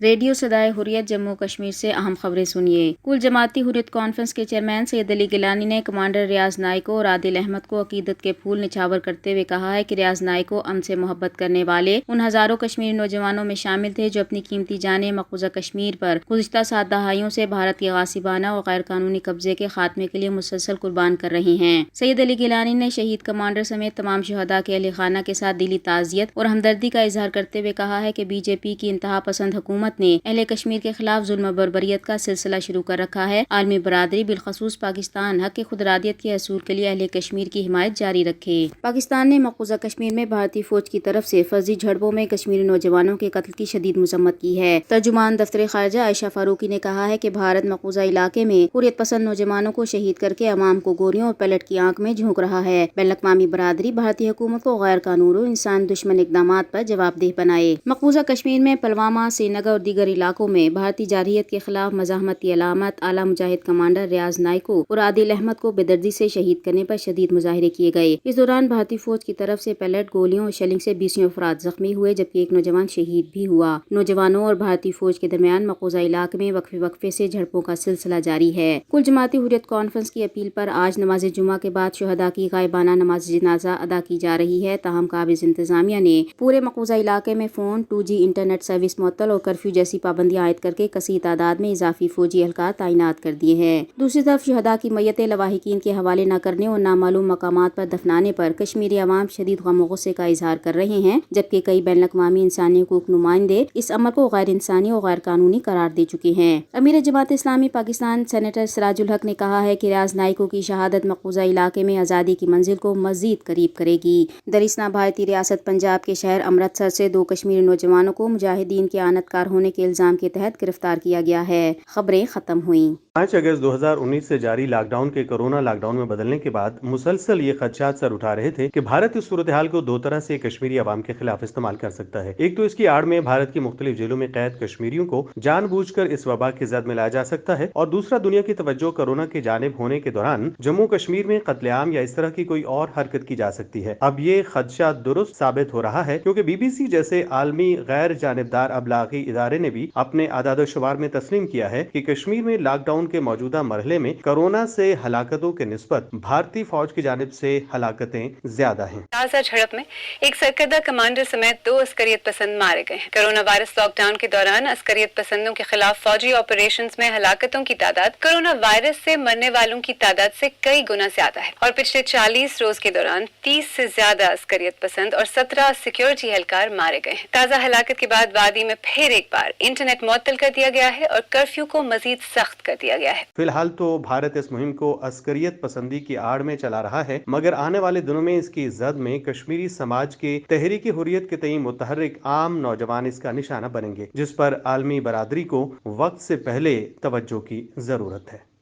Radio صدائے حریت جموں کشمیر سے اہم خبریں سنیے۔ کل جماعتی حریت کانفرنس کے چیئرمین سید علی گیلانی نے کمانڈر ریاض نائکو اور عادل احمد کو عقیدت کے پھول نچھاور کرتے ہوئے کہا ہے کہ ریاض نائکو امن سے محبت کرنے والے ان ہزاروں کشمیری نوجوانوں میں شامل تھے جو اپنی قیمتی جانیں مقبوضہ کشمیر پر گزشتہ 7 دہائیوں سے بھارت کے غاصبانہ اور غیر قانونی قبضے کے خاتمے کے لیے مسلسل قربان کر رہے ہیں۔ سید علی گیلانی نے شہید کمانڈر سمیت تمام شہداء کے اہل خانہ کے ساتھ دلی تعزیت اور ہمدردی کا اظہار کرتے ہوئے کہا ہے کہ بی جے پی کی انتہا پسند حکومت نے اہل کشمیر کے خلاف ظلم و بربریت کا سلسلہ شروع کر رکھا ہے۔ عالمی برادری بالخصوص پاکستان حق خود ارادیت کے حصول کے لیے اہل کشمیر کی حمایت جاری رکھے۔ پاکستان نے مقبوضہ کشمیر میں بھارتی فوج کی طرف سے فرضی جھڑپوں میں کشمیری نوجوانوں کے قتل کی شدید مذمت کی ہے۔ ترجمان دفتر خارجہ عائشہ فاروقی نے کہا ہے کہ بھارت مقبوضہ علاقے میں حریت پسند نوجوانوں کو شہید کر کے عوام کو گولیوں اور پیلٹ کی آنکھ میں جھونک رہا ہے۔ بین الاقوامی برادری بھارتی حکومت کو غیر قانونی اور انسان دشمن اقدامات پر جواب دہ بنائے۔ مقبوضہ کشمیر میں پلوامہ، سری نگر اور دیگر علاقوں میں بھارتی جارحیت کے خلاف مزاحمت کی علامت اعلیٰ مجاہد کمانڈر ریاض نائکو اور عادل احمد کو بے دردی سے شہید کرنے پر شدید مظاہرے کیے گئے۔ اس دوران بھارتی فوج کی طرف سے پیلٹ، گولیوں اور شیلنگ سے 20 افراد زخمی ہوئے جبکہ ایک نوجوان شہید بھی ہوا۔ نوجوانوں اور بھارتی فوج کے درمیان مقبوضہ علاقے میں وقفے سے جھڑپوں کا سلسلہ جاری ہے۔ کل جماعتی حریت کانفرنس کی اپیل پر آج نماز جمعہ کے بعد شہداء کی غائبانہ نماز جنازہ ادا کی جا رہی ہے، تاہم قابض انتظامیہ نے پورے مقبوضہ علاقے میں فون، 2G انٹرنیٹ سروس معطل اور کرفیو جیسی پابندیاں عائد کر کے کثیر تعداد میں اضافی فوجی اہلکار تعینات کر دیے ہیں۔ دوسری طرف شہداء کی میتیں لواحقین کے حوالے نہ کرنے اور نامعلوم مقامات پر دفنانے پر کشمیری عوام شدید غم و غصے کا اظہار کر رہے ہیں، جبکہ کئی بین الاقوامی انسانی حقوق نمائندے اس عمل کو غیر انسانی اور غیر قانونی قرار دے چکے ہیں۔ امیر جماعت اسلامی پاکستان سینیٹر سراج الحق نے کہا ہے کہ ریاض نائکو کی شہادت مقبوضہ علاقے میں آزادی کی منزل کو مزید قریب کرے گی۔ درسنا بھارتی ریاست پنجاب کے شہر امرتسر سے 2 کشمیری نوجوانوں کو مجاہدین کے آنت کار ہونے کے الزام کے تحت گرفتار کیا گیا ہے۔ خبریں ختم ہوئیں۔ 5 اگست 2019 سے جاری لاک ڈاؤن کے کورونا لاک ڈاؤن میں بدلنے کے بعد مسلسل یہ خدشات سر اٹھا رہے تھے کہ بھارت اس صورتحال کو 2 طرح سے کشمیری عوام کے خلاف استعمال کر سکتا ہے۔ ایک تو اس کی آڑ میں بھارت کی مختلف جیلوں میں قید کشمیریوں کو جان بوجھ کر اس وبا کی زد میں لایا جا سکتا ہے، اور دوسرا دنیا کی توجہ کورونا کی جانب ہونے کے دوران جموں کشمیر میں قتل عام یا اس طرح کی کوئی اور حرکت کی جا سکتی ہے۔ اب یہ خدشہ درست ثابت ہو رہا ہے کیونکہ BBC جیسے عالمی غیر جانبدار ابلاغی ادارے نے بھی اپنے اعداد و شمار میں تسلیم کیا ہے کہ کشمیر میں لاک ڈاؤن کے موجودہ مرحلے میں کورونا سے ہلاکتوں کے نسبت بھارتی فوج کی جانب سے ہلاکتیں زیادہ ہیں۔ تازہ جھڑپ میں ایک سرکردہ کمانڈر سمیت 2 عسکریت پسند مارے گئے ہیں۔ کورونا وائرس لاک ڈاؤن کے دوران عسکریت پسندوں کے خلاف فوجی آپریشنز میں ہلاکتوں کی تعداد کورونا وائرس سے مرنے والوں کی تعداد سے کئی گنا زیادہ ہے، اور پچھلے 40 روز کے دوران 30 سے زیادہ عسکریت پسند اور 17 سیکیورٹی اہلکار مارے گئے ہیں۔ تازہ ہلاکت کے بعد وادی میں پھر ایک بار انٹرنیٹ معطل کر دیا گیا ہے اور کرفیو کو مزید سخت کر دیا گیا ہے۔ فی الحال تو بھارت اس مہم کو عسکریت پسندی کی آڑ میں چلا رہا ہے، مگر آنے والے دنوں میں اس کی زد میں کشمیری سماج کے تحریک حریت کے تئیں متحرک عام نوجوان اس کا نشانہ بنیں گے، جس پر عالمی برادری کو وقت سے پہلے توجہ کی ضرورت ہے۔